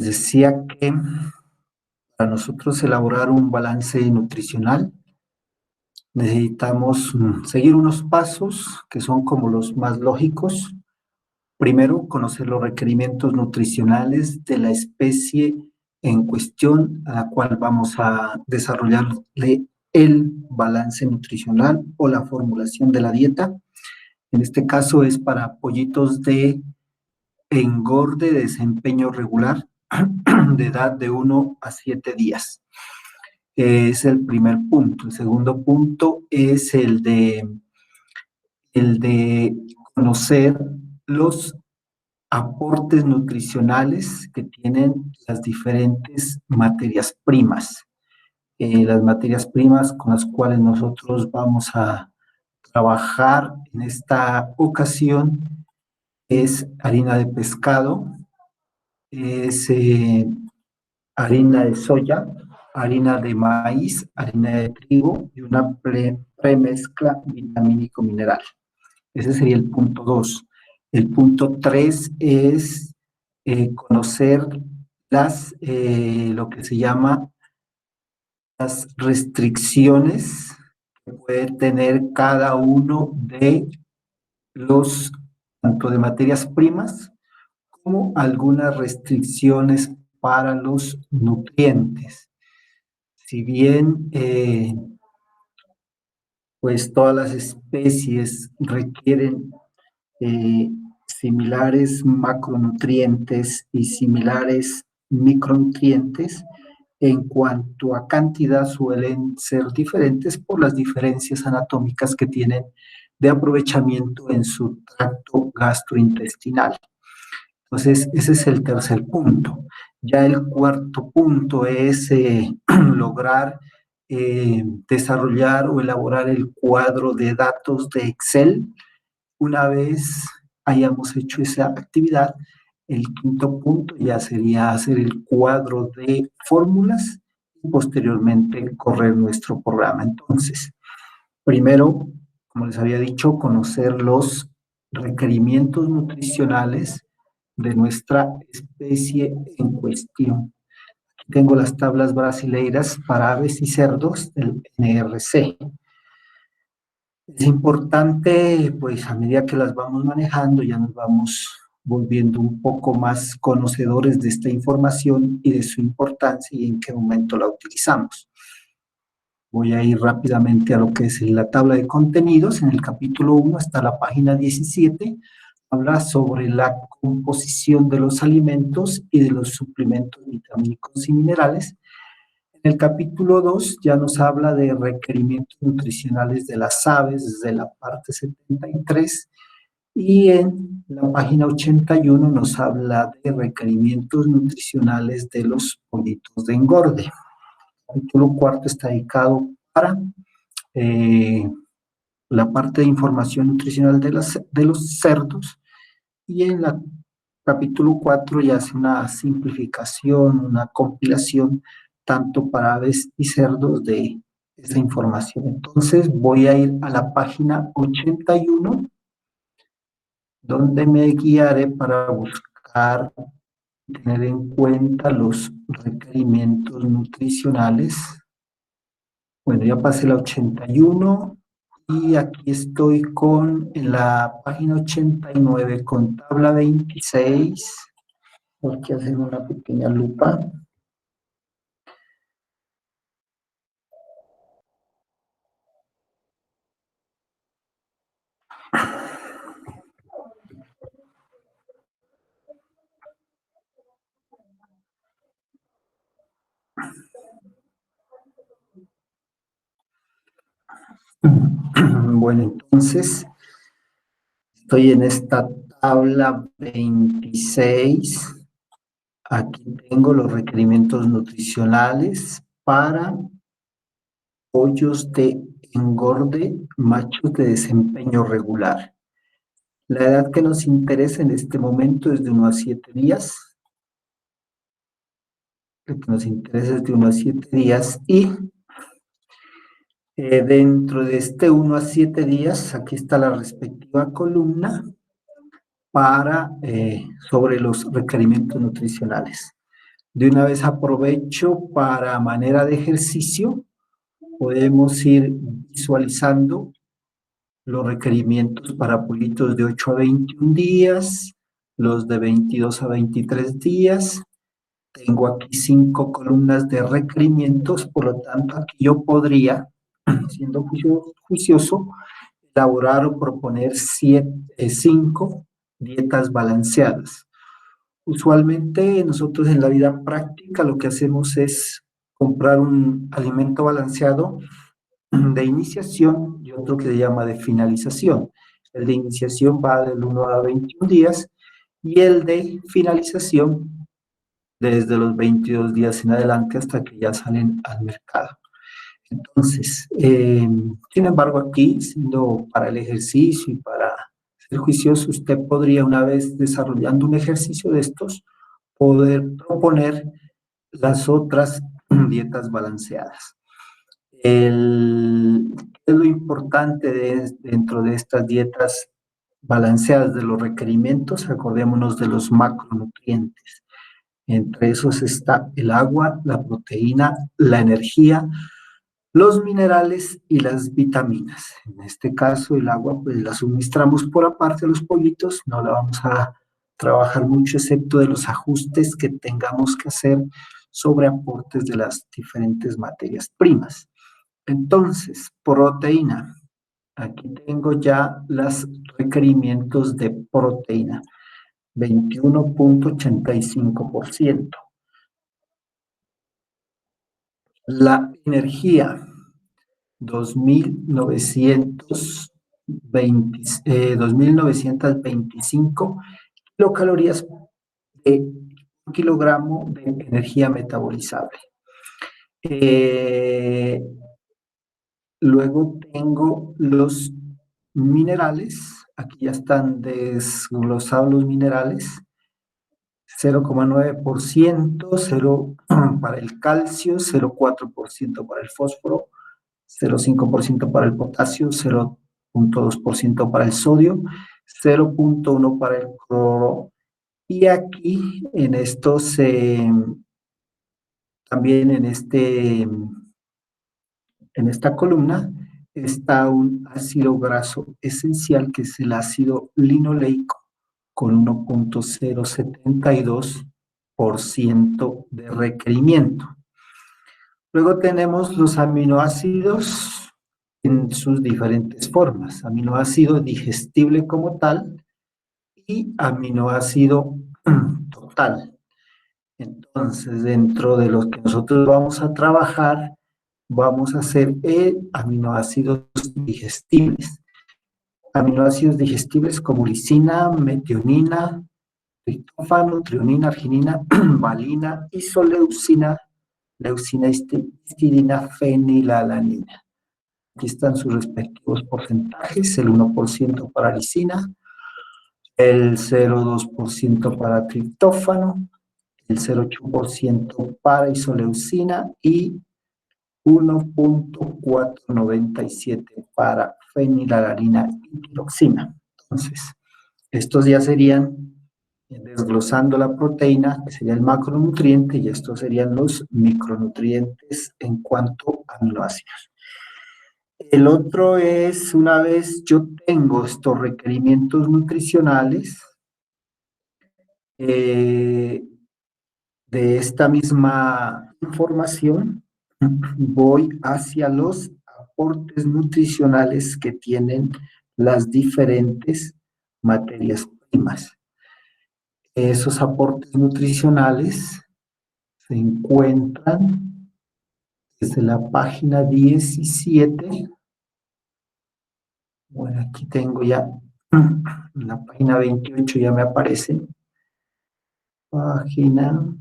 Decía que para nosotros elaborar un balance nutricional necesitamos seguir unos pasos que son como los más lógicos. Primero, conocer los requerimientos nutricionales de la especie en cuestión a la cual vamos a desarrollarle el balance nutricional o la formulación de la dieta. En este caso es para pollitos de engorde de desempeño regular de edad de 1 a 7 días. Es el primer punto. El segundo punto es el de conocer los aportes nutricionales que tienen las diferentes materias primas. Las materias primas con las cuales nosotros vamos a trabajar en esta ocasión es harina de pescado, es harina de soya, harina de maíz, harina de trigo y una premezcla vitamínico-mineral. Ese sería el punto 2. El punto 3 es conocer lo que se llama las restricciones que puede tener cada uno de los, tanto de materias primas, como algunas restricciones para los nutrientes. Si bien pues todas las especies requieren similares macronutrientes y similares micronutrientes, en cuanto a cantidad suelen ser diferentes por las diferencias anatómicas que tienen de aprovechamiento en su tracto gastrointestinal. Entonces, ese es el tercer punto. Ya el cuarto punto es lograr desarrollar o elaborar el cuadro de datos de Excel. Una vez hayamos hecho esa actividad, el quinto punto ya sería hacer el cuadro de fórmulas y posteriormente correr nuestro programa. Entonces, primero, como les había dicho, conocer los requerimientos nutricionales de nuestra especie en cuestión. Aquí tengo las tablas brasileiras para aves y cerdos del NRC. Es importante, pues a medida que las vamos manejando, ya nos vamos volviendo un poco más conocedores de esta información y de su importancia y en qué momento la utilizamos. Voy a ir rápidamente a lo que es la tabla de contenidos. En el capítulo 1 hasta la página 17, habla sobre la composición de los alimentos y de los suplementos vitamínicos y minerales. En el capítulo 2 ya nos habla de requerimientos nutricionales de las aves, desde la parte 73, y en la página 81 nos habla de requerimientos nutricionales de los pollitos de engorde. El capítulo 4 está dedicado para la parte de información nutricional de los cerdos, y en el capítulo 4 ya hace una simplificación, una compilación tanto para aves y cerdos de esa información. Entonces voy a ir a la página 81, donde me guiaré para buscar y tener en cuenta los requerimientos nutricionales. Bueno, ya pasé la 81 y aquí estoy en la página 89 con tabla 26. Porque hacen una pequeña lupa. Bueno, entonces estoy en esta tabla 26. Aquí tengo los requerimientos nutricionales para pollos de engorde, machos de desempeño regular. La edad que nos interesa en este momento es de 1 a 7 días. Lo que nos interesa es de 1 a 7 días y dentro de este 1 a 7 días, aquí está la respectiva columna sobre los requerimientos nutricionales. De una vez aprovecho para manera de ejercicio, podemos ir visualizando los requerimientos para pollitos de 8 a 21 días, los de 22 a 23 días. Tengo aquí 5 columnas de requerimientos, por lo tanto, aquí yo podría, siendo juicioso, elaborar o proponer 5 dietas balanceadas. Usualmente nosotros en la vida práctica lo que hacemos es comprar un alimento balanceado de iniciación y otro que se llama de finalización. El de iniciación va del 1 a 21 días y el de finalización desde los 22 días en adelante hasta que ya salen al mercado. Entonces, sin embargo, aquí, siendo para el ejercicio y para ser juicioso, usted podría, una vez desarrollando un ejercicio de estos, poder proponer las otras dietas balanceadas. ¿Qué es lo importante dentro de estas dietas balanceadas de los requerimientos? Acordémonos de los macronutrientes. Entre esos está el agua, la proteína, la energía, los minerales y las vitaminas. En este caso, el agua, pues la suministramos por aparte a los pollitos, no la vamos a trabajar mucho, excepto de los ajustes que tengamos que hacer sobre aportes de las diferentes materias primas. Entonces, proteína. Aquí tengo ya los requerimientos de proteína, 21.85%. La energía, 2.925 kilocalorías por kilogramo de energía metabolizable. Luego tengo los minerales, aquí ya están desglosados los minerales, 0,9%, 0 para el calcio, 0,4% para el fósforo, 0,5% para el potasio, 0,2% para el sodio, 0,1% para el cloro. Y aquí en estos, también en esta columna, está un ácido graso esencial que es el ácido linoleico con 1.072% de requerimiento. Luego tenemos los aminoácidos en sus diferentes formas, aminoácido digestible como tal y aminoácido total. Entonces, dentro de los que nosotros vamos a trabajar, vamos a hacer aminoácidos digestibles. Aminoácidos digestibles como lisina, metionina, triptófano, trionina, arginina, valina, isoleucina, leucina, histidina, fenilalanina. Aquí están sus respectivos porcentajes, el 1% para lisina, el 0,2% para triptófano, el 0,8% para isoleucina y 1.497 para fenilalanina y tiroxina. Entonces, estos ya serían, desglosando la proteína, que sería el macronutriente, y estos serían los micronutrientes en cuanto a aminoácidos. El otro es, una vez yo tengo estos requerimientos nutricionales, de esta misma información, voy hacia los aportes nutricionales que tienen las diferentes materias primas. Esos aportes nutricionales se encuentran desde la página 17. Bueno, aquí tengo ya en la página 28, ya me aparece. Página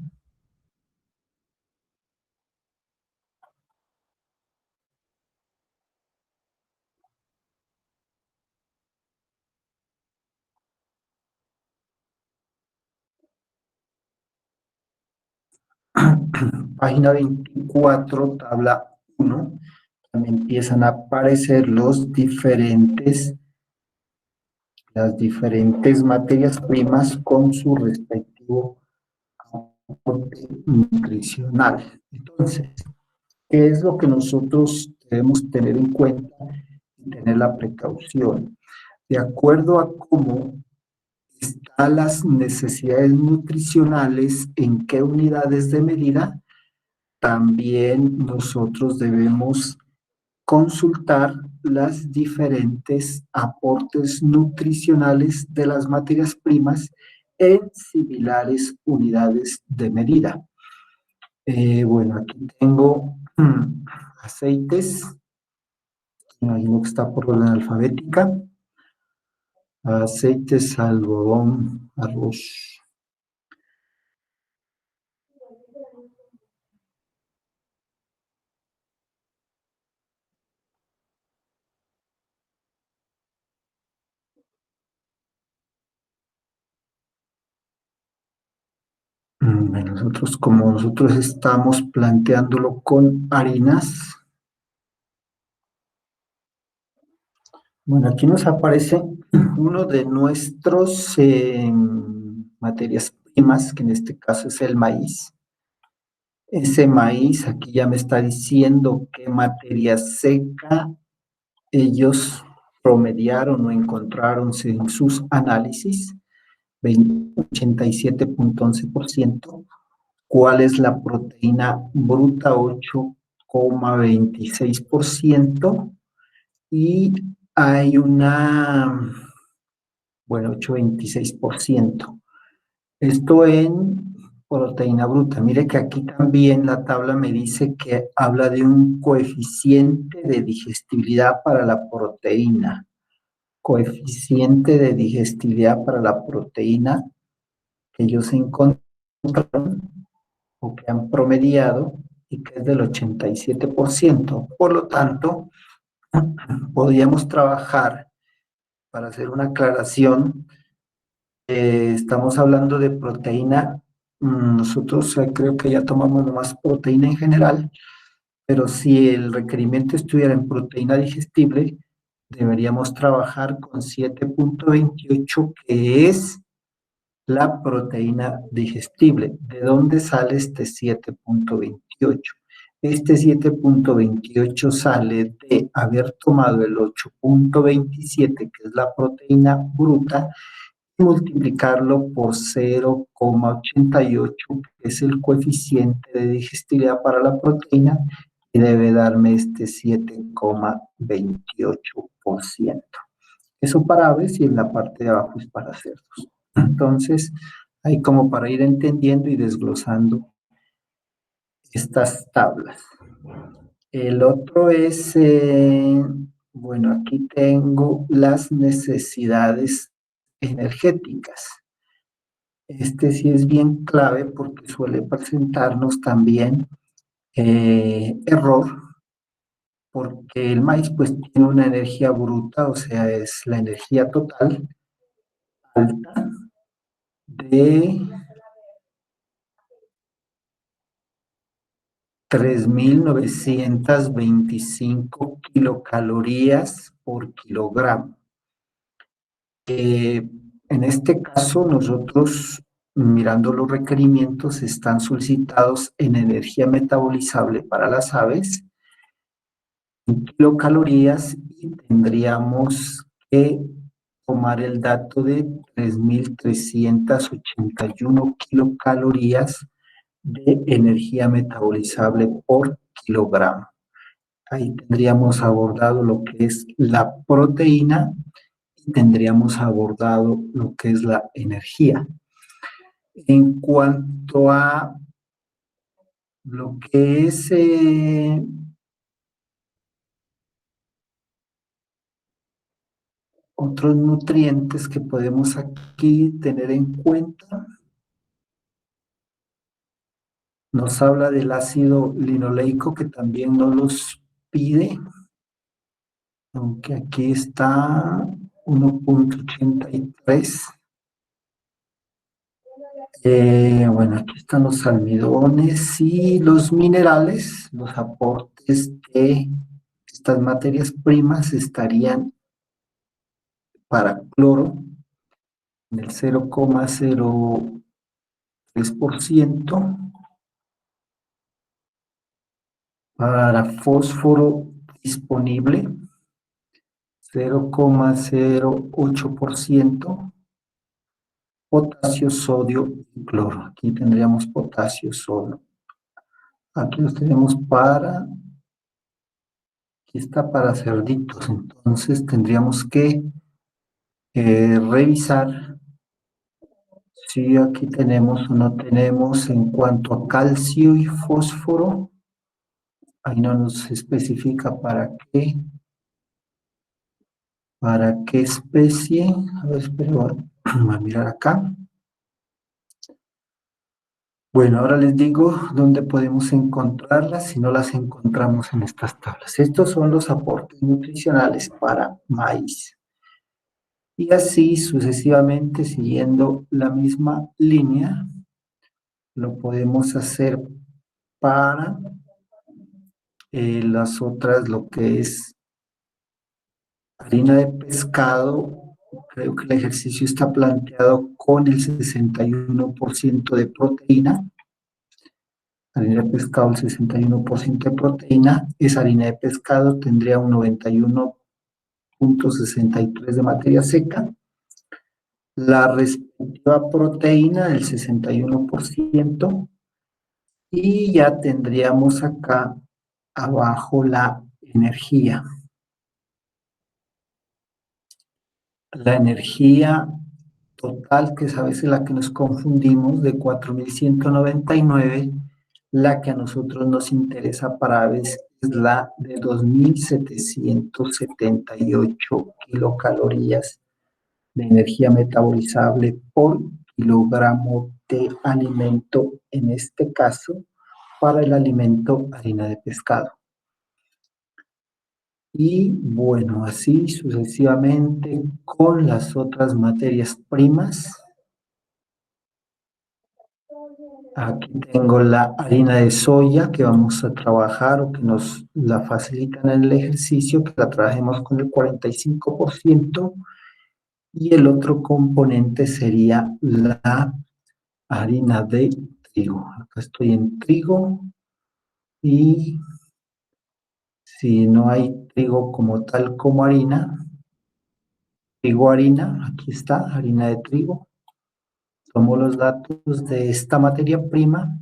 página 24, tabla 1, también empiezan a aparecer las diferentes materias primas con su respectivo aporte nutricional. Entonces, ¿qué es lo que nosotros debemos tener en cuenta y tener la precaución? De acuerdo a cómo están las necesidades nutricionales, en qué unidades de medida, también nosotros debemos consultar las diferentes aportes nutricionales de las materias primas en similares unidades de medida. Bueno, aquí tengo aceites, imagino que está por orden alfabética, aceites, algodón, arroz. Como nosotros estamos planteándolo con harinas, bueno, aquí nos aparece uno de nuestros materias primas, que en este caso es el maíz. Ese maíz aquí ya me está diciendo qué materia seca ellos promediaron o encontraron en sus análisis, 87.11%. ¿Cuál es la proteína bruta? 8,26%. Y hay bueno, 8,26%. Esto en proteína bruta. Mire que aquí también la tabla me dice que habla de un coeficiente de digestibilidad para la proteína. Coeficiente de digestibilidad para la proteína que ellos encontraron o que han promediado y que es del 87%. Por lo tanto, podríamos trabajar para hacer una aclaración. Estamos hablando de proteína. Nosotros creo que ya tomamos nomás proteína en general, pero si el requerimiento estuviera en proteína digestible, deberíamos trabajar con 7,28, que es la proteína digestible. ¿De dónde sale este 7,28? Este 7,28 sale de haber tomado el 8,27, que es la proteína bruta, y multiplicarlo por 0,88, que es el coeficiente de digestibilidad para la proteína, y debe darme este 7,28%. Eso para aves y en la parte de abajo es para cerdos. Entonces, hay como para ir entendiendo y desglosando estas tablas. El otro es, bueno, aquí tengo las necesidades energéticas. Este sí es bien clave porque suele presentarnos también error, porque el maíz pues tiene una energía bruta, o sea, es la energía total alta de 3,925 kilocalorías por kilogramo. En este caso, nosotros, mirando los requerimientos, están solicitados en energía metabolizable para las aves, en kilocalorías, y tendríamos que tomar el dato de 3,381 kilocalorías de energía metabolizable por kilogramo. Ahí tendríamos abordado lo que es la proteína y tendríamos abordado lo que es la energía. En cuanto a lo que es otros nutrientes que podemos aquí tener en cuenta, nos habla del ácido linoleico, que también nos los pide, aunque aquí está 1,83. Bueno, aquí están los almidones y los minerales. Los aportes de estas materias primas estarían para cloro en el 3%, para fósforo disponible 0,08%, potasio, sodio y cloro. Aquí tendríamos potasio, sodio. Aquí los tenemos para, aquí está para cerditos, entonces tendríamos que revisar si aquí tenemos o no tenemos en cuanto a calcio y fósforo. Ahí no nos especifica para qué especie. A ver, espera, voy a mirar acá. Bueno, ahora les digo dónde podemos encontrarlas si no las encontramos en estas tablas. Estos son los aportes nutricionales para maíz. Y así sucesivamente, siguiendo la misma línea, lo podemos hacer para las otras, lo que es harina de pescado. Creo que el ejercicio está planteado con el 61% de proteína. Harina de pescado, el 61% de proteína. Esa harina de pescado tendría un 91,63 de materia seca. La respectiva proteína del 61%. Y ya tendríamos acá abajo la energía. La energía total, que es a veces la que nos confundimos, de 4.199, la que a nosotros nos interesa para aves es la de 2.778 kilocalorías de energía metabolizable por kilogramo de alimento, en este caso, para el alimento harina de pescado. Y bueno, así sucesivamente con las otras materias primas. Aquí tengo la harina de soya que vamos a trabajar o que nos la facilitan en el ejercicio, que la trabajemos con el 45%. Y el otro componente sería la harina de trigo. Acá estoy en trigo y si no hay trigo como tal como harina, trigo harina, aquí está, harina de trigo. Tomo los datos de esta materia prima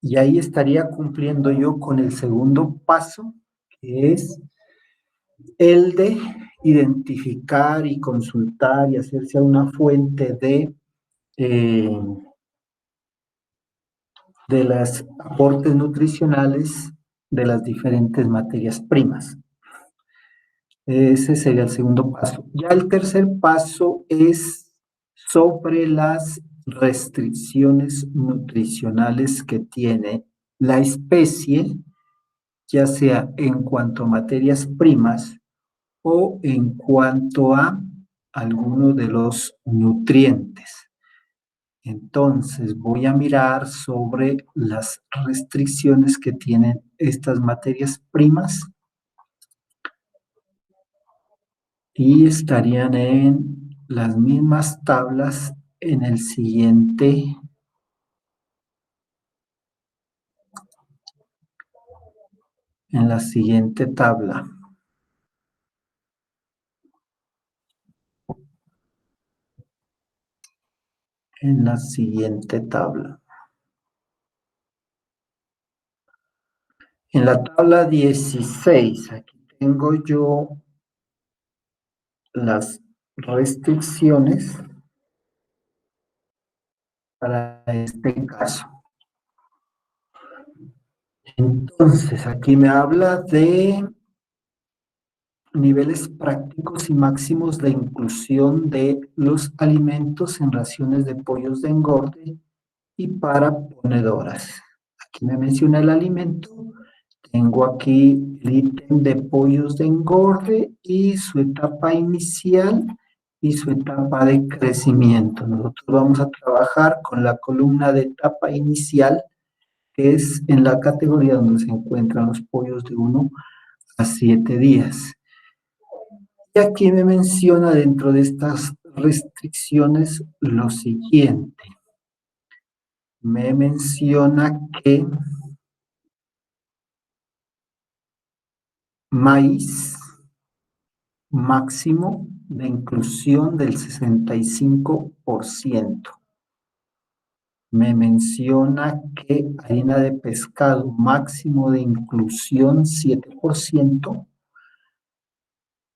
y ahí estaría cumpliendo yo con el segundo paso, que es el de identificar y consultar y hacerse a una fuente de los aportes nutricionales de las diferentes materias primas. Ese sería el segundo paso. Ya el tercer paso es sobre las restricciones nutricionales que tiene la especie, ya sea en cuanto a materias primas o en cuanto a alguno de los nutrientes. Entonces voy a mirar sobre las restricciones que tienen estas materias primas y estarían en las mismas tablas en el siguiente, en la siguiente tabla. En la siguiente tabla. En la tabla 16, aquí tengo yo las restricciones para este caso. Entonces, aquí me habla de niveles prácticos y máximos de inclusión de los alimentos en raciones de pollos de engorde y para ponedoras. Aquí me menciona el alimento. Tengo aquí el ítem de pollos de engorde y su etapa inicial y su etapa de crecimiento. Nosotros vamos a trabajar con la columna de etapa inicial, que es en la categoría donde se encuentran los pollos de 1 a 7 días. Y aquí me menciona dentro de estas restricciones lo siguiente. me menciona que maíz máximo de inclusión del 65%. Me menciona que harina de pescado máximo de inclusión 7%,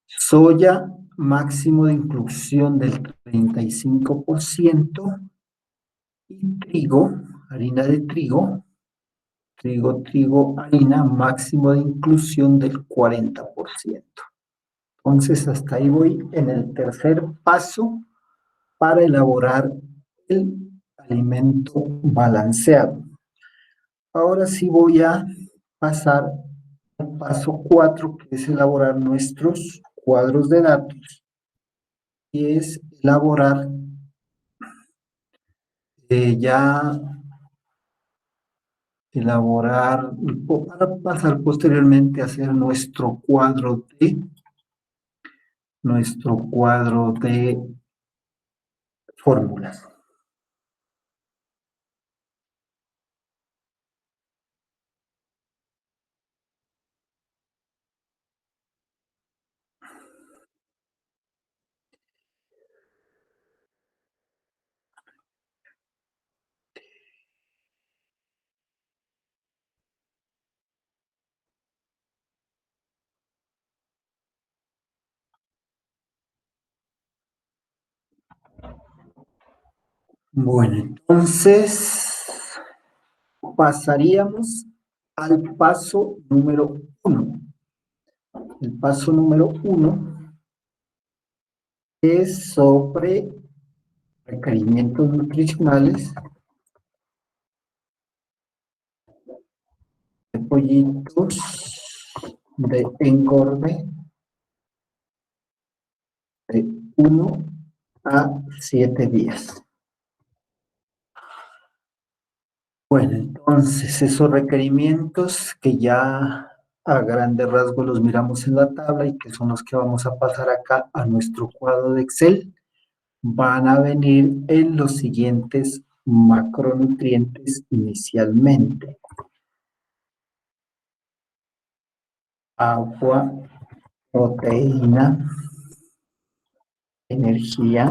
soya máximo de inclusión del 35% y trigo, harina de trigo, harina máximo de inclusión del 40%. Entonces, hasta ahí voy en el tercer paso para elaborar el alimento balanceado. Ahora sí voy a pasar al paso 4, que es elaborar nuestros cuadros de datos, y es elaborar ya para pasar posteriormente a hacer nuestro cuadro de fórmulas. Bueno, entonces pasaríamos al paso número 1. El paso número 1 es sobre requerimientos nutricionales de pollitos de engorde de 1 a 7 días. Bueno, entonces esos requerimientos que ya a grandes rasgos los miramos en la tabla y que son los que vamos a pasar acá a nuestro cuadro de Excel, van a venir en los siguientes macronutrientes inicialmente: agua, proteína, energía,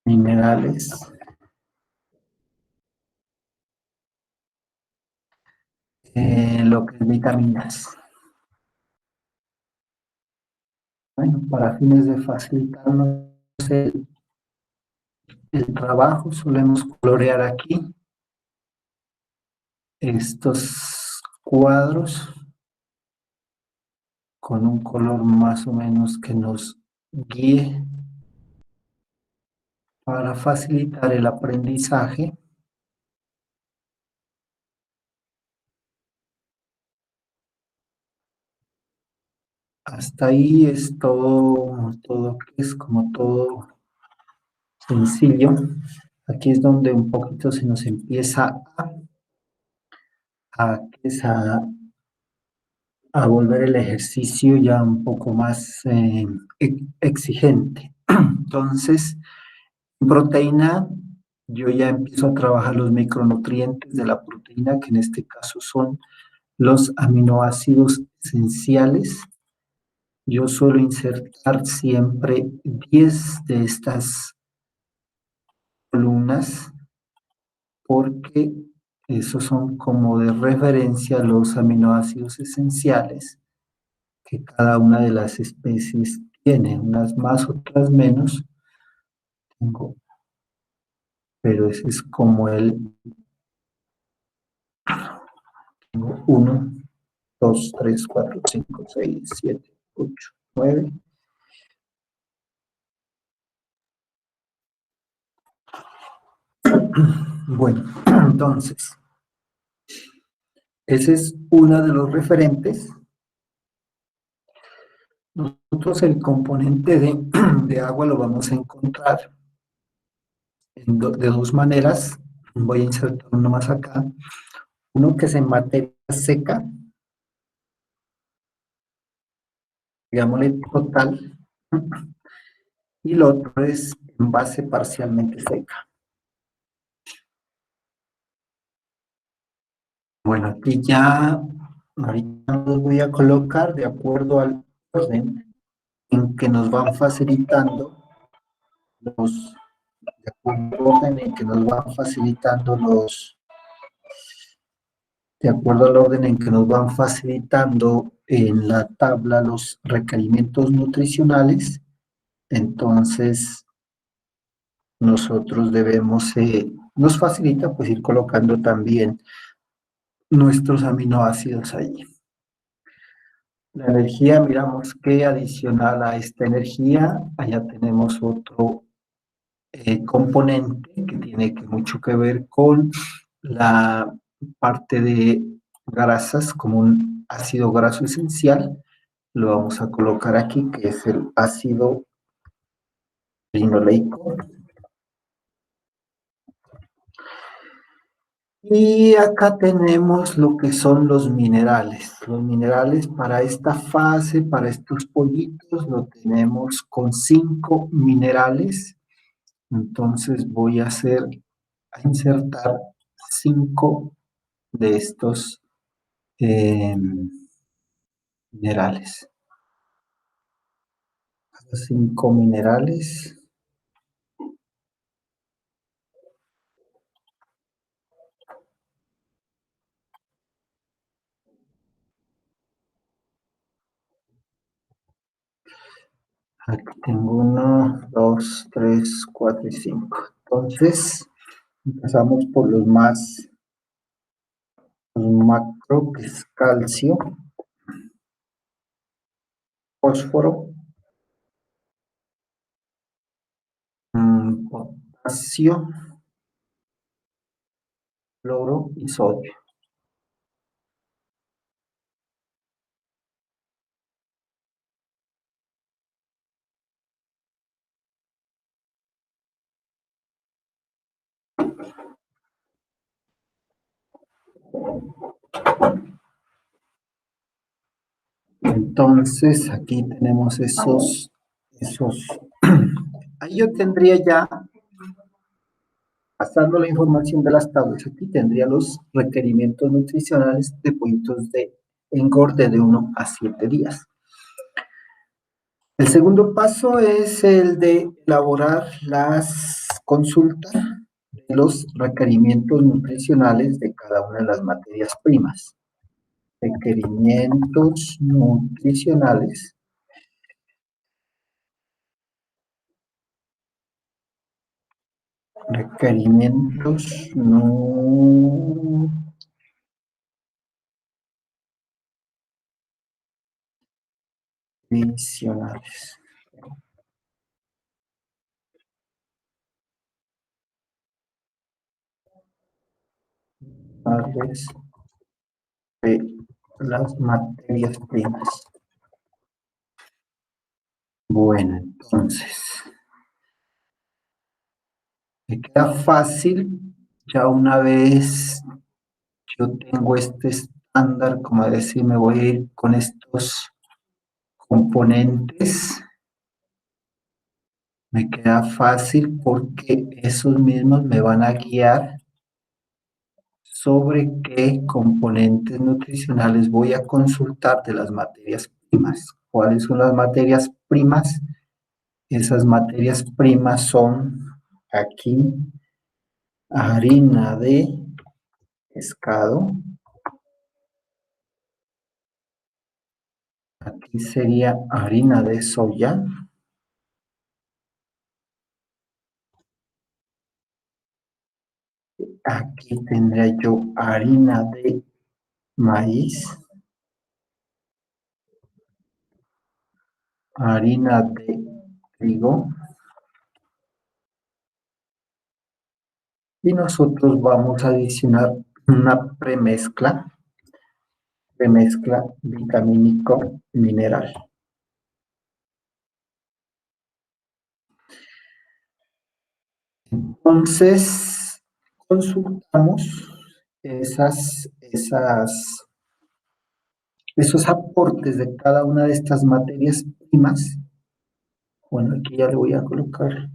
minerales, lo que es vitaminas. Bueno, para fines de facilitarnos el trabajo, solemos colorear aquí estos cuadros con un color más o menos que nos guíe para facilitar el aprendizaje. Hasta ahí es todo es como todo sencillo. Aquí es donde un poquito se nos empieza a, a, a volver el ejercicio ya un poco más exigente. Entonces, en proteína, yo ya empiezo a trabajar los micronutrientes de la proteína, que en este caso son los aminoácidos esenciales. Yo suelo insertar siempre 10 de estas columnas porque esos son como de referencia los aminoácidos esenciales que cada una de las especies tiene, unas más, otras menos. Tengo, pero ese es como el 1, 2, 3, 4, 5, 6, 7, 8, 9. Bueno, entonces, ese es uno de los referentes. Nosotros el componente de agua lo vamos a encontrar de dos maneras. Voy a insertar uno más acá. Uno que es en materia seca, digámosle total, y el otro es en base parcialmente seca. Bueno, aquí ya, ahorita los voy a colocar de acuerdo al orden en que nos van facilitando los, de acuerdo al orden en que nos van facilitando de acuerdo al orden en que nos van facilitando en la tabla los requerimientos nutricionales. Entonces, nosotros debemos, nos facilita pues ir colocando también nuestros aminoácidos allí. La energía, miramos que adicional a esta energía, allá tenemos otro componente que tiene mucho que ver con la parte de grasas, como un ácido graso esencial. Lo vamos a colocar aquí, que es el ácido linoleico. Y acá tenemos lo que son los minerales. Los minerales para esta fase, para estos pollitos, lo tenemos con 5 minerales. Entonces voy a insertar 5 de estos minerales. 5 minerales. Aquí tengo 1, 2, 3, 4 y 5. Entonces, empezamos por los macro, que es calcio, fósforo, potasio, cloro y sodio. Entonces, aquí tenemos esos. Ahí yo tendría ya, pasando la información de las tablas, aquí tendría los requerimientos nutricionales de pollitos de engorde de 1 a 7 días. El segundo paso es el de elaborar las consultas de los requerimientos nutricionales de cada una de las materias primas. Requerimientos nutricionales nutricionales. De las materias primas. Bueno, entonces, me queda fácil, ya una vez yo tengo este estándar, como decir, me voy a ir con estos componentes, me queda fácil porque esos mismos me van a guiar sobre qué componentes nutricionales voy a consultar de las materias primas. ¿Cuáles son las materias primas? Esas materias primas son aquí harina de pescado, aquí sería harina de soya, aquí tendría yo harina de maíz, harina de trigo, y nosotros vamos a adicionar una premezcla vitamínico mineral. Entonces, consultamos esos aportes de cada una de estas materias primas. Bueno, aquí ya le voy a colocar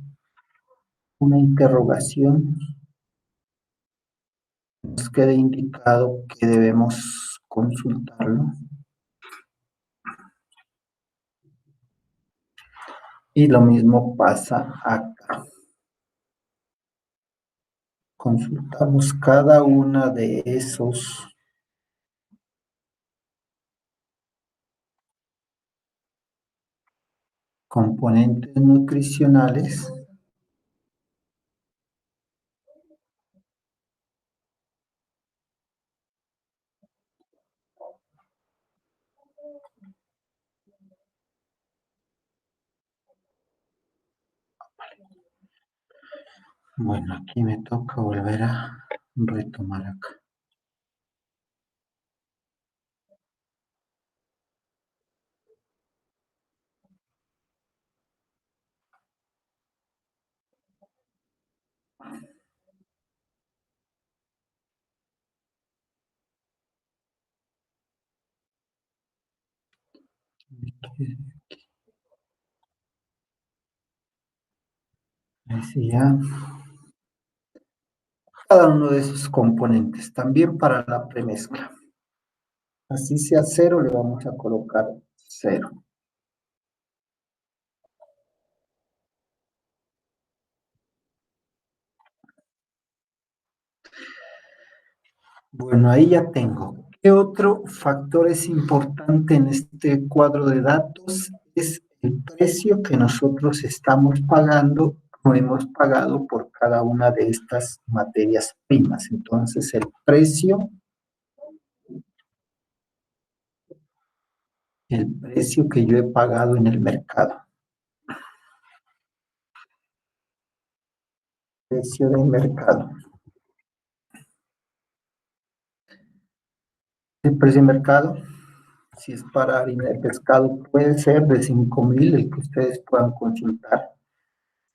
una interrogación. nos quede indicado que debemos consultarlo. Y lo mismo pasa acá. Consultamos cada una de esos componentes nutricionales. Bueno, aquí me toca volver a retomar acá. Decía cada uno de esos componentes, también para la premezcla. Así sea cero, le vamos a colocar cero. Bueno, ahí ya tengo. ¿Qué otro factor es importante en este cuadro de datos? Es el precio que nosotros estamos pagando o hemos pagado por cada una de estas materias primas. Entonces, el precio que yo he pagado en el mercado. Precio de mercado. El precio de mercado, si es para harina de pescado, puede ser de 5.000, el que ustedes puedan consultar.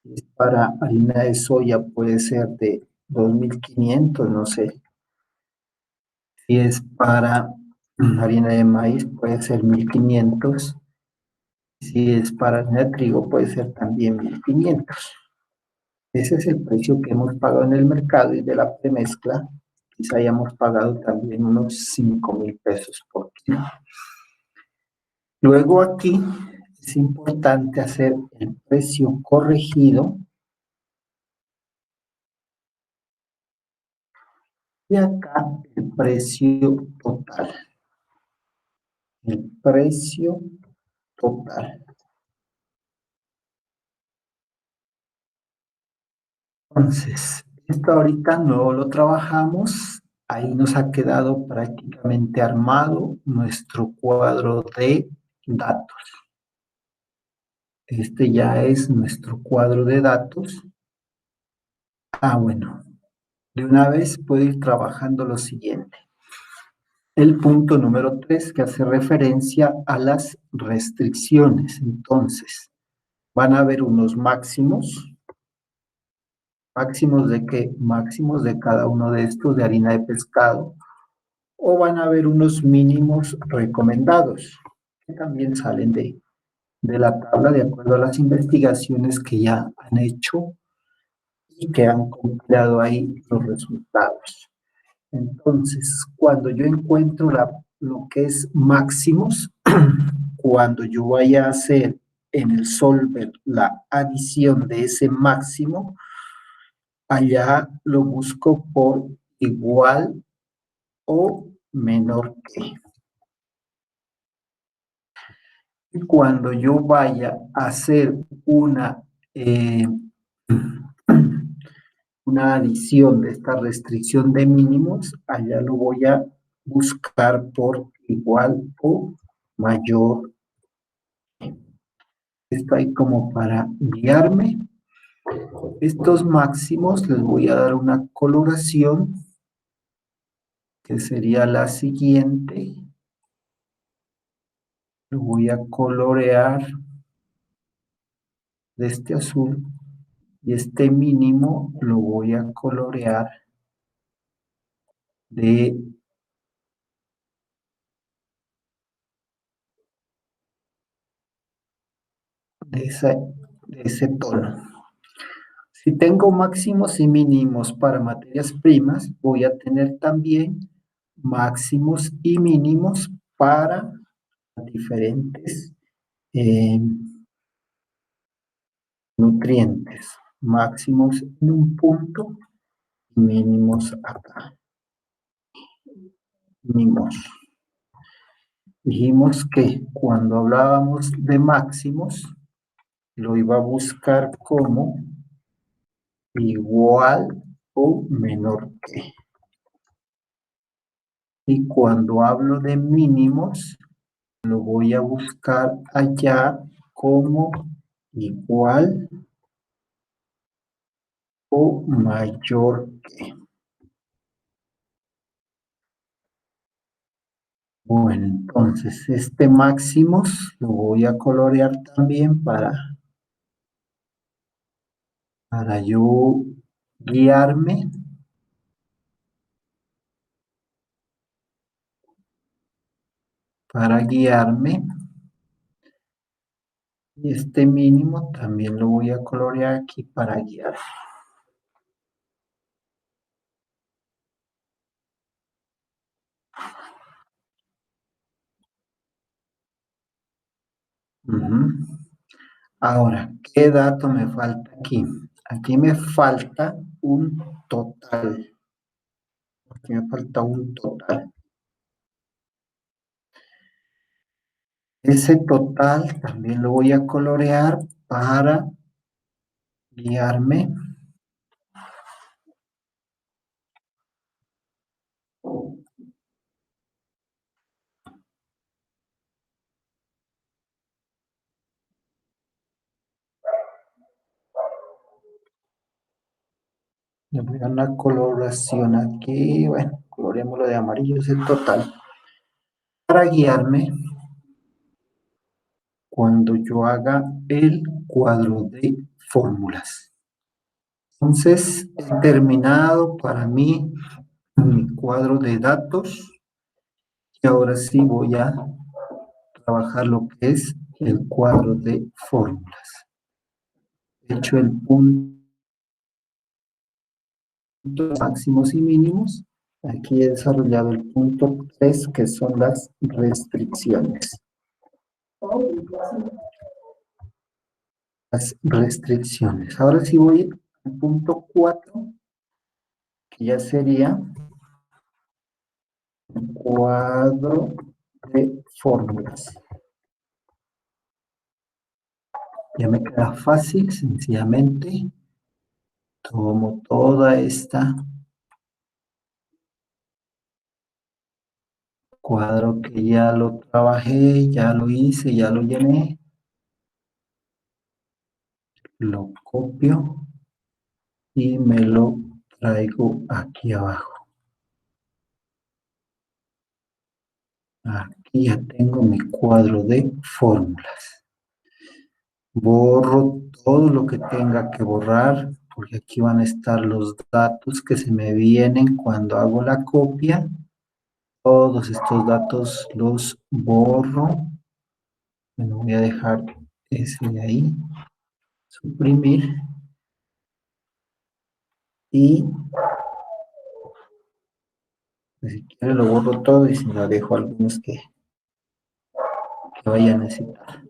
Si es para harina de soya, puede ser de 2.500, no sé. Si es para harina de maíz, puede ser 1.500. Si es para harina de trigo, puede ser también 1.500. Ese es el precio que hemos pagado en el mercado, y de la premezcla quizá hayamos pagado también unos 5.000 pesos por kilo. Luego aquí es importante hacer el precio corregido y acá el precio total. El precio total. Entonces, esto ahorita no lo trabajamos. Ahí nos ha quedado prácticamente armado nuestro cuadro de datos. Este ya es nuestro cuadro de datos. Bueno, de una vez puedo ir trabajando lo siguiente. El punto número 3 que hace referencia a las restricciones. Entonces, van a haber unos máximos. ¿Máximos de qué? Máximos de cada uno de estos de harina de pescado. O van a haber unos mínimos recomendados, que también salen de la tabla de acuerdo a las investigaciones que ya han hecho y que han compilado ahí los resultados. Entonces, cuando yo encuentro lo que es máximos, cuando yo vaya a hacer en el solver la adición de ese máximo, allá lo busco por igual o menor que. Y cuando yo vaya a hacer eh, una adición de esta restricción de mínimos, allá lo voy a buscar por igual o mayor. Esto ahí como para guiarme. Estos máximos les voy a dar una coloración que sería la siguiente. Lo voy a colorear de este azul y este mínimo lo voy a colorear de, de ese tono. Si tengo máximos y mínimos para materias primas, voy a tener también máximos y mínimos para diferentes eh, nutrientes. Máximos en un punto y mínimos acá. Mínimos. Dijimos que cuando hablábamos de máximos, lo iba a buscar como igual o menor que. Y cuando hablo de mínimos, lo voy a buscar allá como igual o mayor que. Bueno, entonces este máximos lo voy a colorear también para yo guiarme, para guiarme. Y este mínimo también lo voy a colorear aquí para guiar. Ujú. Ahora, ¿qué dato me falta aquí? Aquí me falta un total. Aquí me falta un total. Ese total también lo voy a colorear para guiarme. Le voy a dar una coloración aquí. Bueno, coloreémoslo de amarillo, ese total. Para guiarme cuando yo haga el cuadro de fórmulas. Entonces, he terminado para mí mi cuadro de datos y ahora sí voy a trabajar lo que es el cuadro de fórmulas. He hecho el punto máximos y mínimos. Aquí he desarrollado el punto 3, que son las restricciones. Las restricciones. Ahora sí voy al punto 4, que ya sería un cuadro de fórmulas. Ya me queda fácil, sencillamente tomo toda esta cuadro que ya lo trabajé, ya lo hice, ya lo llené, lo copio y me lo traigo aquí abajo. Aquí ya tengo mi cuadro de fórmulas. Borro todo lo que tenga que borrar, porque aquí van a estar los datos que se me vienen cuando hago la copia. Todos estos datos los borro. Bueno, voy a dejar ese de ahí, suprimir. Y si quiero lo borro todo y si no dejo algunos que vaya a necesitar.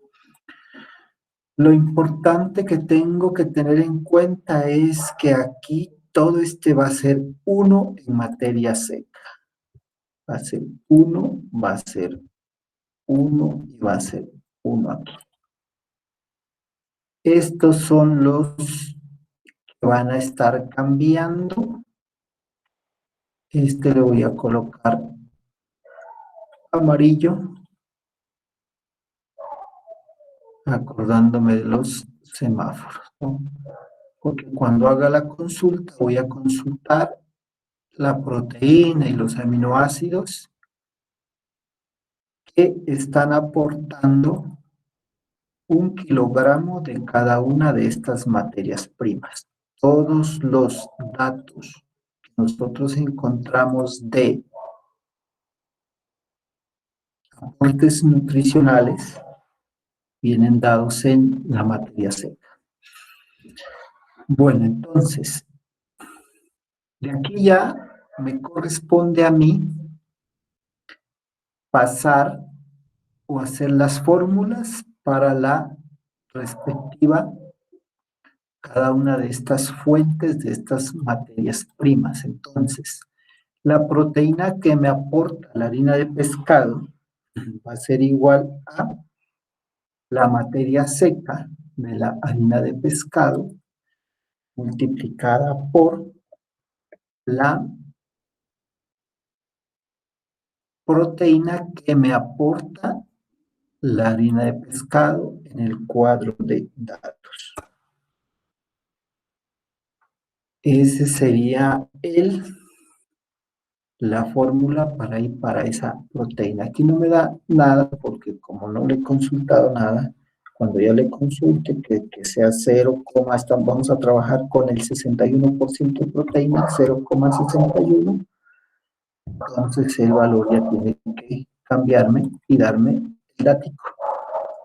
Lo importante que tengo que tener en cuenta es que aquí todo este va a ser 1 en materia seca. Va a ser 1, va a ser 1 y va a ser 1 aquí. Estos son los que van a estar cambiando. Este le voy a colocar amarillo, acordándome de los semáforos, ¿no? Porque cuando haga la consulta voy a consultar la proteína y los aminoácidos que están aportando 1 kilogramo de cada una de estas materias primas. Todos los datos que nosotros encontramos de aportes nutricionales vienen dados en la materia seca. Bueno, entonces, de aquí ya me corresponde a mí pasar o hacer las fórmulas para la respectiva, cada una de estas fuentes, de estas materias primas. Entonces, la proteína que me aporta la harina de pescado va a ser igual a la materia seca de la harina de pescado multiplicada por la proteína que me aporta la harina de pescado en el cuadro de datos. Ese sería la fórmula para ir para esa proteína. Aquí no me da nada porque como no le he consultado nada, cuando ya le consulte que sea 0, vamos a trabajar con el 61% de proteína, 0,61, entonces el valor ya tiene que cambiarme y darme el dático.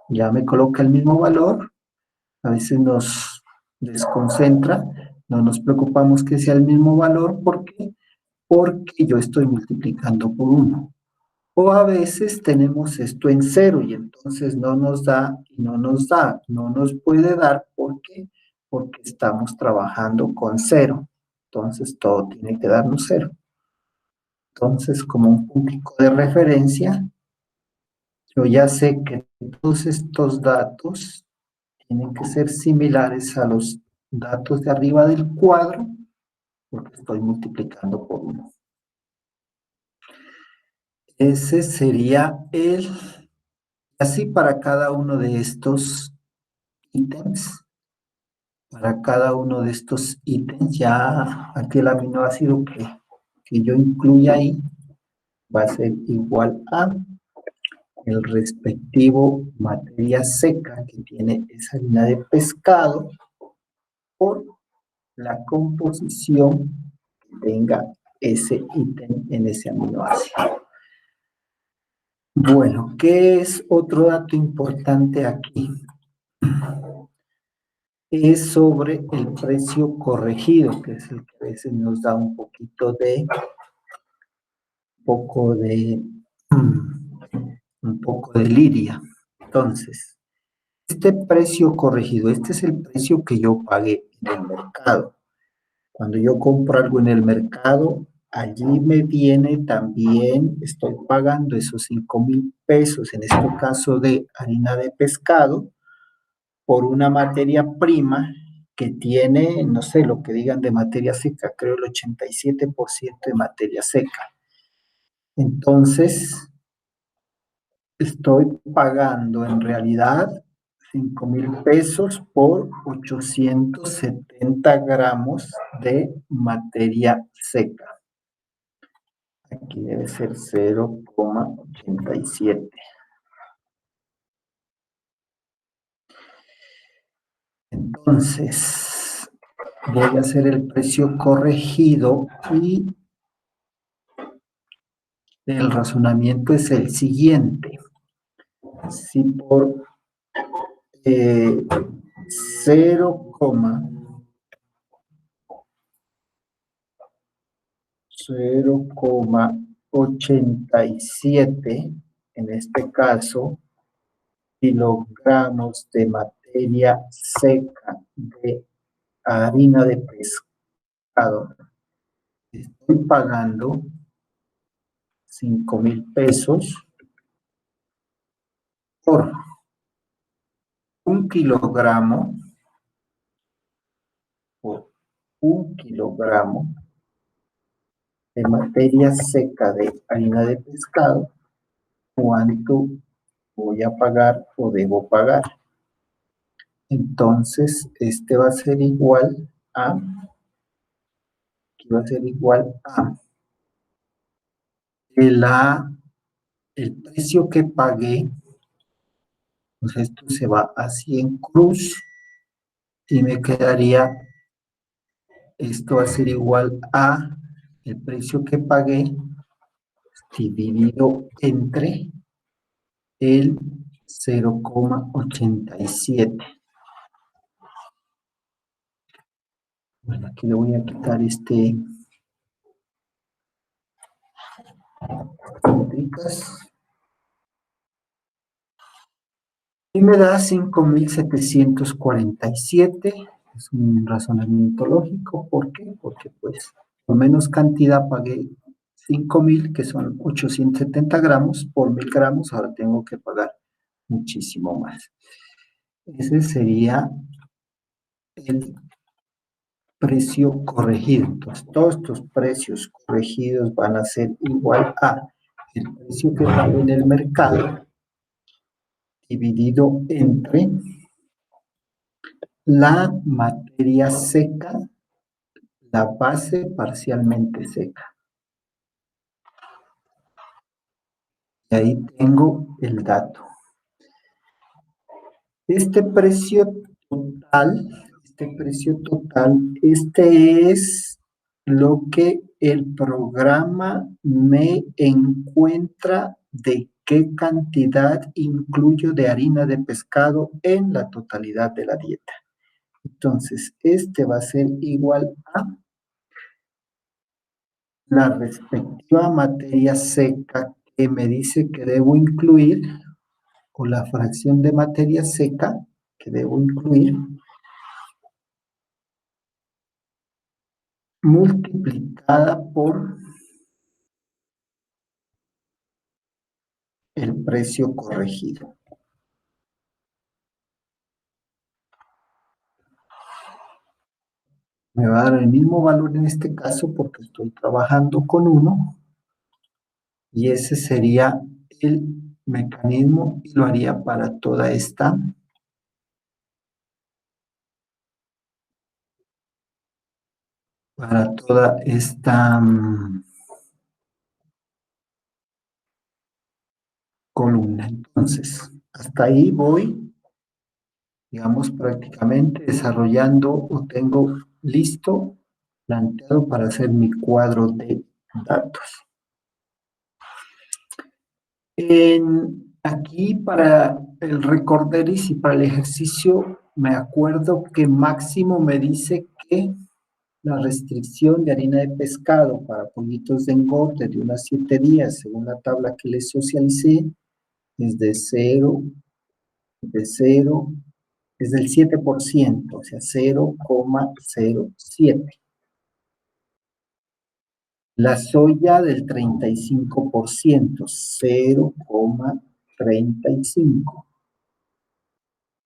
Ya me coloca el mismo valor, a veces nos desconcentra, no nos preocupamos que sea el mismo valor, ¿por qué? Porque yo estoy multiplicando por 1. O a veces tenemos esto en 0 y entonces no nos da y no nos da, no nos puede dar, ¿por qué? Porque estamos trabajando con 0. Entonces todo tiene que darnos 0. Entonces, como un puntico de referencia, yo ya sé que todos estos datos tienen que ser similares a los datos de arriba del cuadro, porque estoy multiplicando por 1. Ese sería así para cada uno de estos ítems. Para cada uno de estos ítems, ya aquí el aminoácido que yo incluya ahí va a ser igual a el respectivo materia seca que tiene esa harina de pescado por la composición que tenga ese ítem en ese aminoácido. Bueno, ¿qué es otro dato importante aquí? Es sobre el precio corregido, que es el que a veces nos da un poquito de, un poco de lidia. Entonces, este precio corregido, este es el precio que yo pagué en el mercado. Cuando yo compro algo en el mercado, allí me viene también, estoy pagando esos 5,000 pesos, en este caso de harina de pescado, por una materia prima que tiene, no sé, lo que digan de materia seca, creo el 87% de materia seca. Entonces, estoy pagando en realidad 5,000 pesos por 870 gramos de materia seca. Aquí debe ser 0,87. Entonces, voy a hacer el precio corregido y el razonamiento es el siguiente. Si por 0,87, en este caso, kilogramos de materia seca de harina de pescado, estoy pagando 5,000 pesos por 1 kilogramo, por 1 kilogramo de materia seca de harina de pescado, ¿cuánto voy a pagar o debo pagar? Entonces, este va a ser igual a, el precio que pagué, pues esto se va así en cruz y me quedaría, esto va a ser igual a el precio que pagué dividido entre el 0,87. Bueno, aquí le voy a quitar métricas. Y me da 5.747. Es un razonamiento lógico. ¿Por qué? Porque pues por menos cantidad pagué 5.000, que son 870 gramos por 1.000 gramos. Ahora tengo que pagar muchísimo más. Ese sería el precio corregido. Entonces, todos estos precios corregidos van a ser igual a el precio que vale en el mercado dividido entre la materia seca, la base parcialmente seca. Y ahí tengo el dato. Este precio total, este es lo que el programa me encuentra de qué cantidad incluyo de harina de pescado en la totalidad de la dieta. Entonces, este va a ser igual a la respectiva materia seca que me dice que debo incluir, o la fracción de materia seca que debo incluir, multiplicada por el precio corregido. Me va a dar el mismo valor en este caso porque estoy trabajando con 1, y ese sería el mecanismo, y lo haría para toda esta columna. Entonces, hasta ahí voy, digamos, prácticamente desarrollando, o tengo listo, planteado para hacer mi cuadro de datos. Aquí para el recorderis y para el ejercicio, me acuerdo que máximo me dice que la restricción de harina de pescado para pollitos de engorde de 1 a 7 días, según la tabla que les socialicé, es de 0, es del 7%, o sea, 0,07. La soya del 35%, 0,35.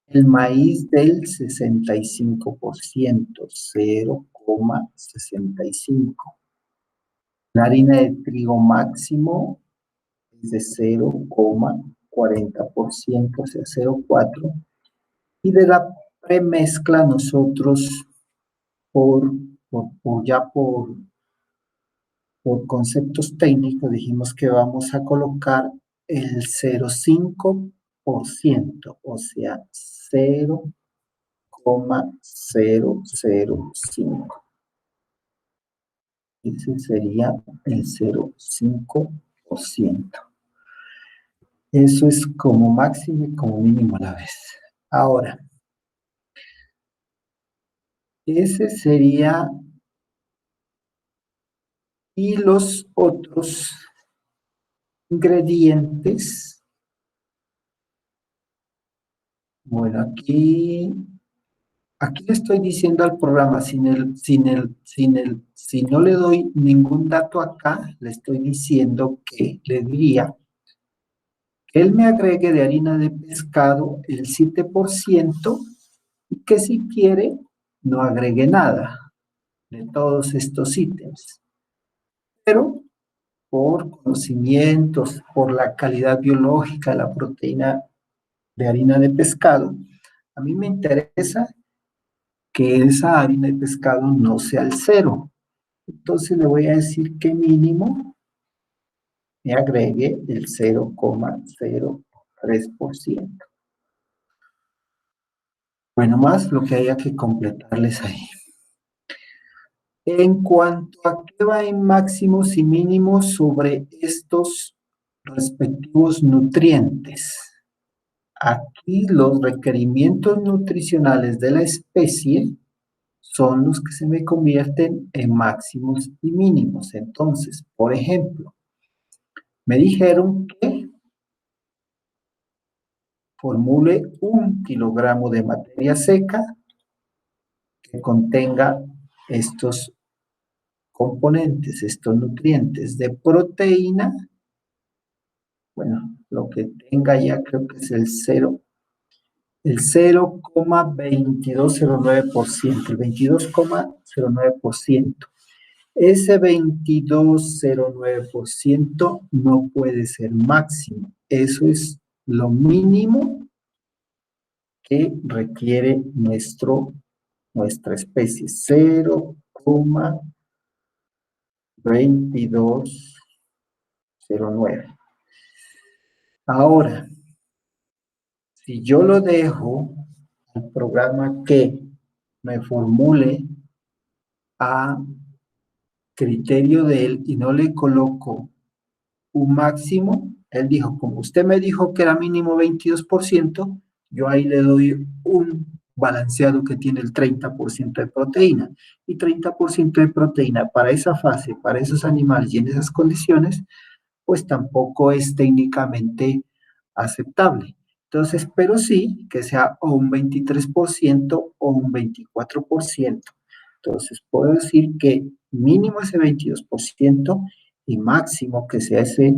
El maíz del 65%, 0,65. La harina de trigo máximo es de 0,40%, o sea, 0,4. Y de la premezcla nosotros por conceptos técnicos dijimos que vamos a colocar el 0,5%, o sea, 0,005. Ese sería el 0,5%. Eso es como máximo y como mínimo a la vez. Ahora, ese sería, y los otros ingredientes. Bueno, aquí le estoy diciendo al programa, si no le doy ningún dato acá, le estoy diciendo que le diría que él me agregue de harina de pescado el 7%, y que si quiere no agregue nada de todos estos ítems. Pero por conocimientos, por la calidad biológica de la proteína de harina de pescado, a mí me interesa que esa harina de pescado no sea el 0. Entonces le voy a decir que mínimo me agregue el 0,03%. Bueno, más lo que haya que completarles ahí. En cuanto a qué va en máximos y mínimos sobre estos respectivos nutrientes, aquí los requerimientos nutricionales de la especie son los que se me convierten en máximos y mínimos. Entonces, por ejemplo, me dijeron que formule 1 kilogramo de materia seca que contenga estos componentes, estos nutrientes de proteína. Bueno, lo que tenga ya creo que es el 0,2209%, el 22,09%. Ese 22,09% no puede ser máximo. Eso es lo mínimo que requiere nuestra especie. 0,2209. Ahora, si yo lo dejo al programa que me formule a criterio de él y no le coloco un máximo, él dijo, como usted me dijo que era mínimo 22%, yo ahí le doy un balanceado que tiene el 30% de proteína. Y 30% de proteína para esa fase, para esos animales y en esas condiciones, pues tampoco es técnicamente aceptable. Entonces, pero sí que sea o un 23% o un 24%. Entonces, puedo decir que mínimo ese 22% y máximo que sea ese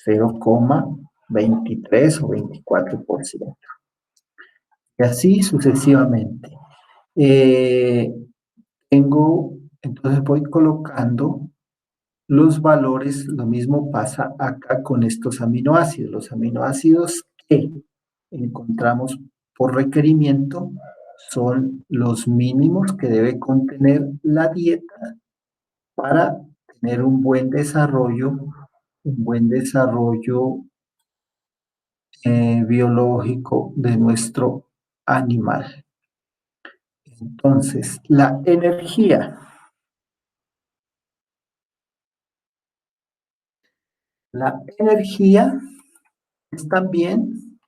0,23 o 24%. Y así sucesivamente. Eh, entonces voy colocando los valores, lo mismo pasa acá con estos aminoácidos. Los aminoácidos que encontramos por requerimiento son los mínimos que debe contener la dieta para tener un buen desarrollo biológico de nuestro animal. Entonces, la energía es también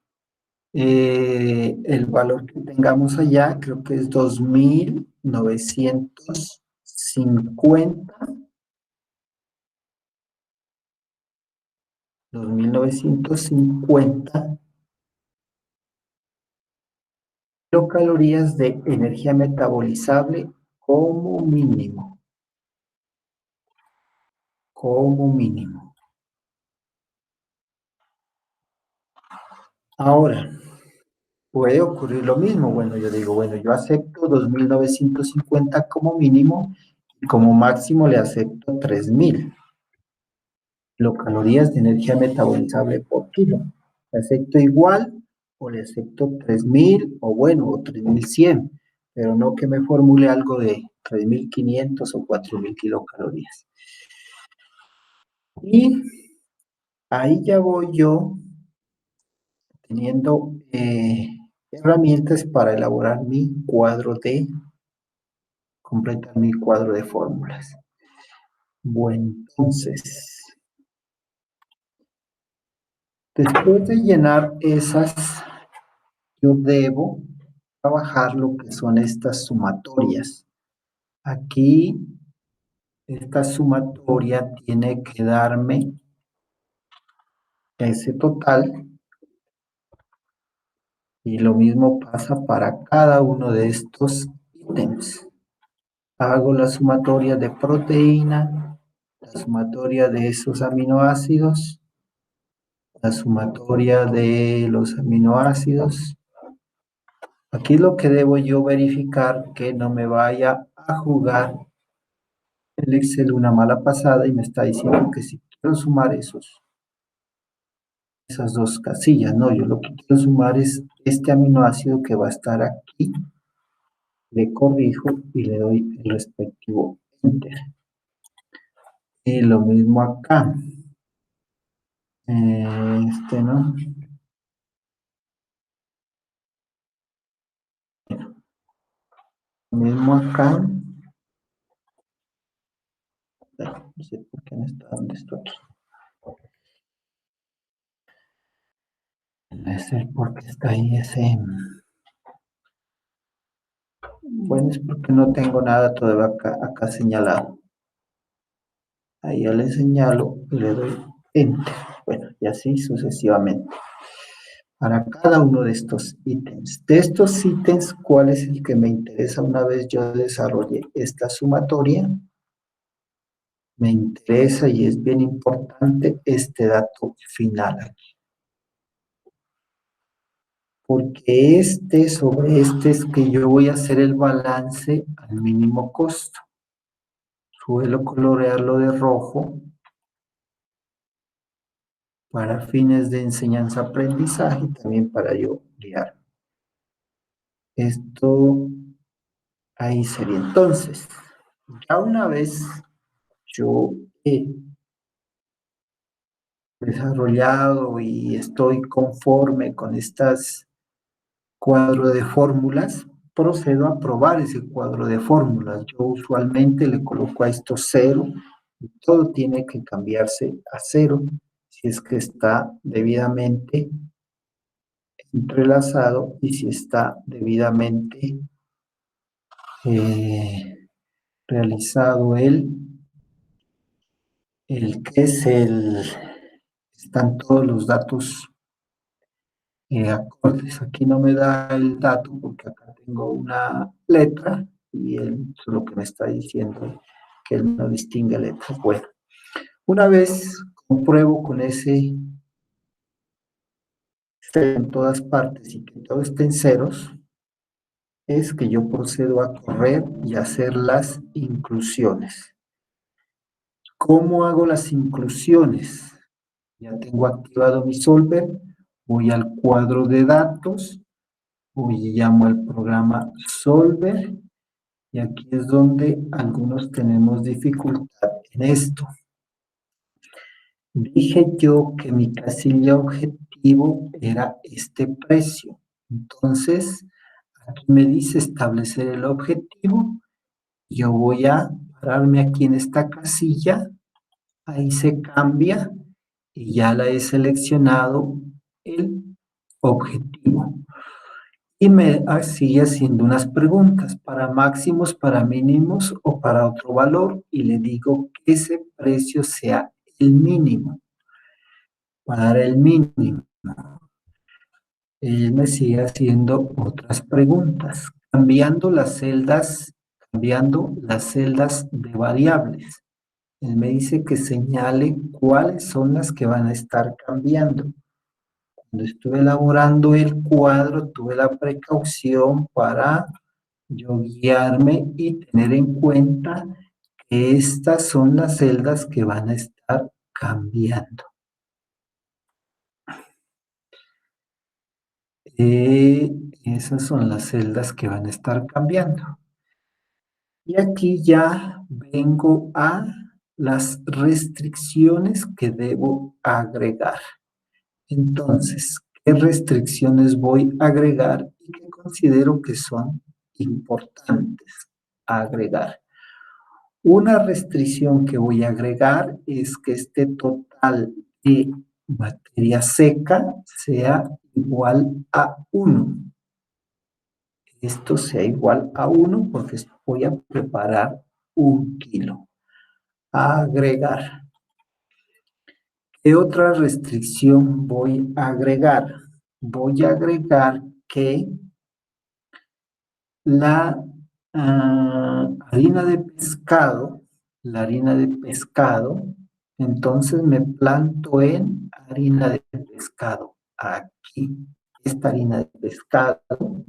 el valor que tengamos allá, creo que es 2.950 kilocalorías de energía metabolizable como mínimo, como mínimo. Ahora, puede ocurrir lo mismo. Bueno, yo digo, bueno, yo acepto 2.950 como mínimo y como máximo le acepto 3.000 kilocalorías de energía metabolizable por kilo. ¿Le acepto igual o le acepto 3.000 o bueno, o 3.100? Pero no que me formule algo de 3.500 o 4.000 kilocalorías. Y ahí ya voy yo teniendo herramientas para elaborar completar mi cuadro de fórmulas. Bueno, entonces, después de llenar esas, yo debo trabajar lo que son estas sumatorias. Aquí, esta sumatoria tiene que darme ese total y lo mismo pasa para cada uno de estos ítems. Hago la sumatoria de proteína, la sumatoria de esos aminoácidos, la sumatoria de los aminoácidos. Aquí lo que debo yo verificar que no me vaya a jugar el Excel una mala pasada y me está diciendo que si quiero sumar esas dos casillas, no, yo lo que quiero sumar es este aminoácido que va a estar aquí, le corrijo y le doy el respectivo Enter. Y lo mismo acá, ¿no? Lo mismo acá, no sé por qué no está donde estoy. Debe ser porque está ahí ese. Bueno, es porque no tengo nada todavía acá señalado. Ahí ya le señalo y le doy Enter. Bueno, y así sucesivamente. Para cada uno de estos ítems. De estos ítems, ¿cuál es el que me interesa una vez yo desarrolle esta sumatoria? Me interesa y es bien importante este dato final aquí. Porque sobre este es que yo voy a hacer el balance al mínimo costo. Suelo colorearlo de rojo para fines de enseñanza-aprendizaje y también para yo guiar. Esto ahí sería. Entonces, ya una vez yo he desarrollado y estoy conforme con estas cuadro de fórmulas, procedo a probar ese cuadro de fórmulas. Yo usualmente le coloco a esto 0 y todo tiene que cambiarse a 0 si es que está debidamente entrelazado y si está debidamente realizado el que es están todos los datos acordes. Aquí no me da el dato porque acá tengo una letra y él solo que me está diciendo que él no distingue letras. Bueno, una vez compruebo con ese en todas partes y que todo esté en ceros, es que yo procedo a correr y hacer las inclusiones. ¿Cómo hago las inclusiones? Ya tengo activado mi solver, voy al cuadro de datos, voy y llamo al programa solver. Y aquí es donde algunos tenemos dificultad en esto. Dije yo que mi casilla objetivo era este precio. Entonces, aquí me dice establecer el objetivo. Yo voy a pararme aquí en esta casilla. Ahí se cambia y ya la he seleccionado el objetivo. Y me sigue haciendo unas preguntas para máximos, para mínimos o para otro valor y le digo que ese precio sea el mínimo. Para el mínimo, él me sigue haciendo otras preguntas, cambiando las celdas de variables. Él me dice que señale cuáles son las que van a estar cambiando. Cuando estuve elaborando el cuadro, tuve la precaución para yo guiarme y tener en cuenta que estas son las celdas que van a estar cambiando. Esas son las celdas que van a estar cambiando. Y aquí ya vengo a las restricciones que debo agregar. Entonces, ¿qué restricciones voy a agregar y que considero que son importantes agregar? Una restricción que voy a agregar es que este total de materia seca sea igual a 1. Esto sea igual a 1 porque voy a preparar 1 kilo. Agregar. ¿Qué otra restricción voy a agregar? Voy a agregar que la harina de pescado, entonces me planto en harina de pescado. Aquí, esta harina de pescado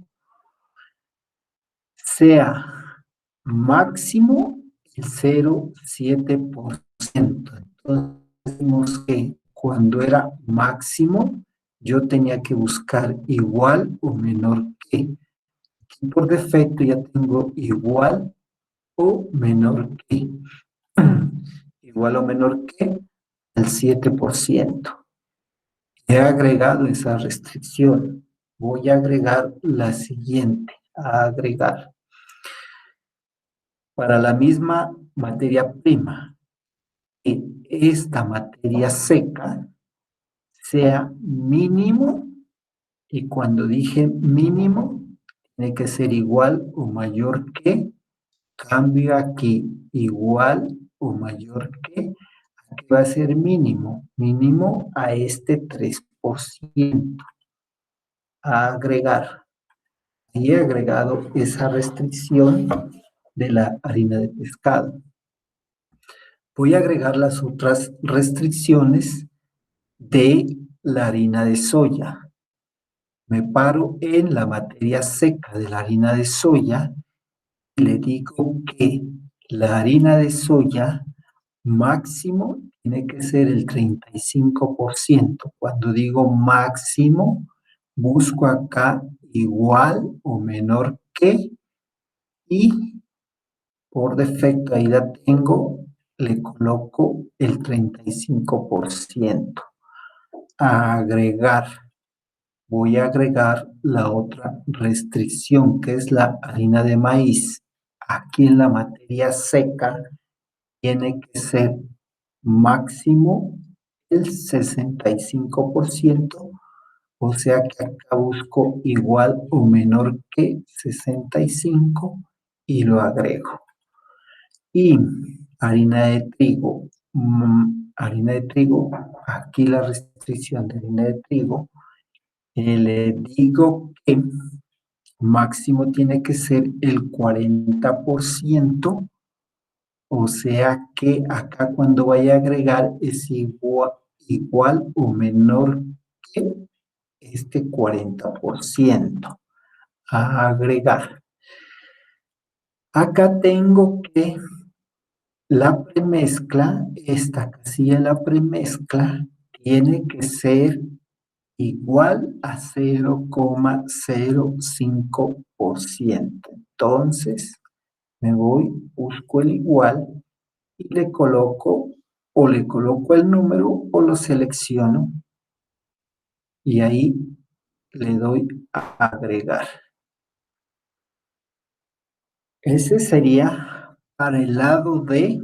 sea máximo el 0,7%. Entonces, decimos que cuando era máximo, yo tenía que buscar igual o menor que. Por defecto ya tengo igual o menor que. Igual o menor que el 7%. He agregado esa restricción. Voy a agregar la siguiente. Agregar. Para la misma materia prima, que esta materia seca sea mínimo, y cuando dije mínimo, tiene que ser igual o mayor que, cambio aquí, igual o mayor que, aquí va a ser mínimo, mínimo a este 3%. Agregar. Y he agregado esa restricción de la harina de pescado. Voy a agregar las otras restricciones de la harina de soya. Me paro en la materia seca de la harina de soya y le digo que la harina de soya máximo tiene que ser el 35%. Cuando digo máximo, busco acá igual o menor que, y por defecto ahí la tengo, le coloco el 35%. Agregar. Voy a agregar la otra restricción, que es la harina de maíz. Aquí en la materia seca tiene que ser máximo el 65%, o sea que acá busco igual o menor que 65 y lo agrego. Y harina de trigo, aquí la restricción de harina de trigo, le digo que máximo tiene que ser el 40%, o sea que acá cuando vaya a agregar es igual o menor que este 40%. A agregar. Acá tengo que la premezcla, esta casilla de la premezcla, tiene que ser igual a 0,05%. Entonces, me voy, busco el igual y le coloco el número o lo selecciono y ahí le doy a agregar. Ese sería para el lado de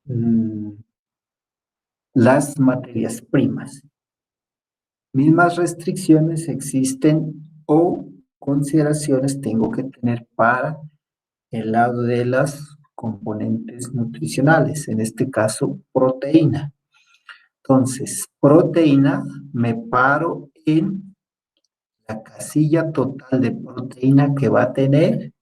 mm, las materias primas. Mismas restricciones existen o consideraciones tengo que tener para el lado de las componentes nutricionales, en este caso proteína. Entonces, proteína, me paro en la casilla total de proteína que va a tener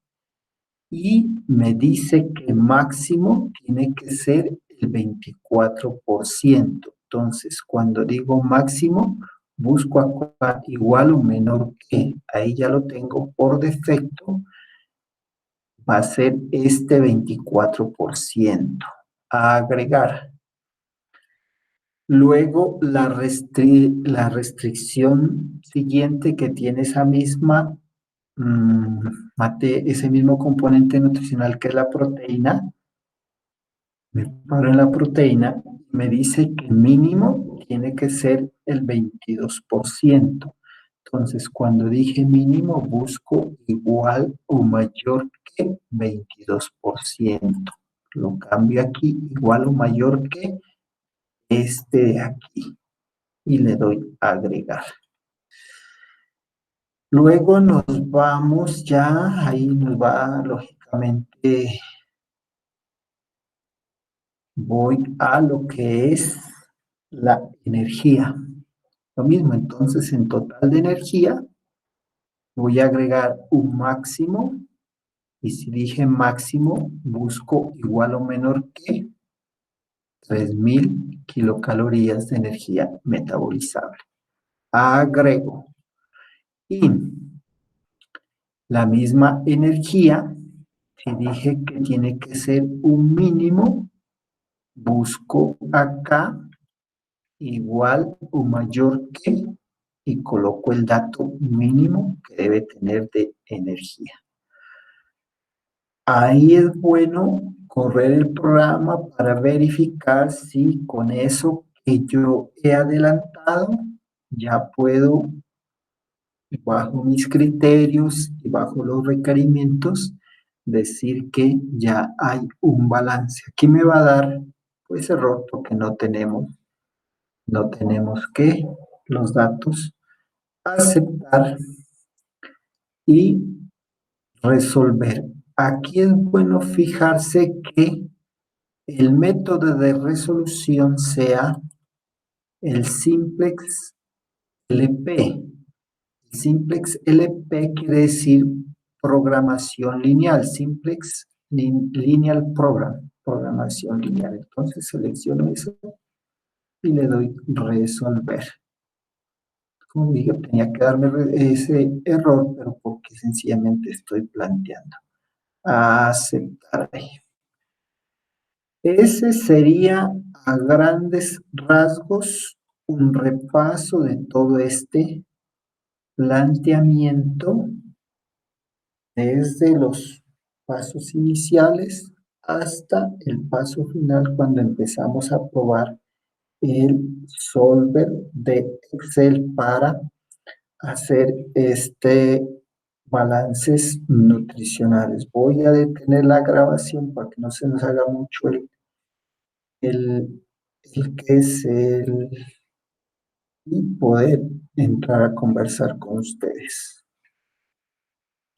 y me dice que máximo tiene que ser el 24%. Entonces, cuando digo máximo, busco acá igual o menor que, ahí ya lo tengo por defecto, va a ser este 24%. A agregar. Luego, la restricción siguiente que tiene esa misma, ese mismo componente nutricional que es la proteína, me paro en la proteína, me dice que mínimo tiene que ser el 22%. Entonces, cuando dije mínimo, busco igual o mayor que 22%. Lo cambio aquí, igual o mayor que este de aquí. Y le doy a agregar. Luego nos vamos ya, ahí nos va lógicamente, voy a lo que es la energía. Lo mismo, entonces en total de energía voy a agregar un máximo y si dije máximo busco igual o menor que 3000 kilocalorías de energía metabolizable. Agrego y la misma energía, si dije que tiene que ser un mínimo, busco acá igual o mayor que y coloco el dato mínimo que debe tener de energía. Ahí es bueno correr el programa para verificar si con eso que yo he adelantado ya puedo, bajo mis criterios y bajo los requerimientos, decir que ya hay un balance. Aquí me va a dar pues error porque no tenemos que los datos aceptar y resolver. Aquí es bueno fijarse que el método de resolución sea el simplex LP. El simplex LP quiere decir programación lineal, simplex lineal program, programación lineal. Entonces selecciono eso y le doy resolver. Como dije, tenía que darme ese error, pero porque sencillamente estoy planteando. Aceptar. Ese sería a grandes rasgos un repaso de todo este planteamiento desde los pasos iniciales hasta el paso final cuando empezamos a probar el solver de Excel para hacer balances nutricionales. Voy a detener la grabación para que no se nos haga mucho el, el que es el y poder entrar a conversar con ustedes.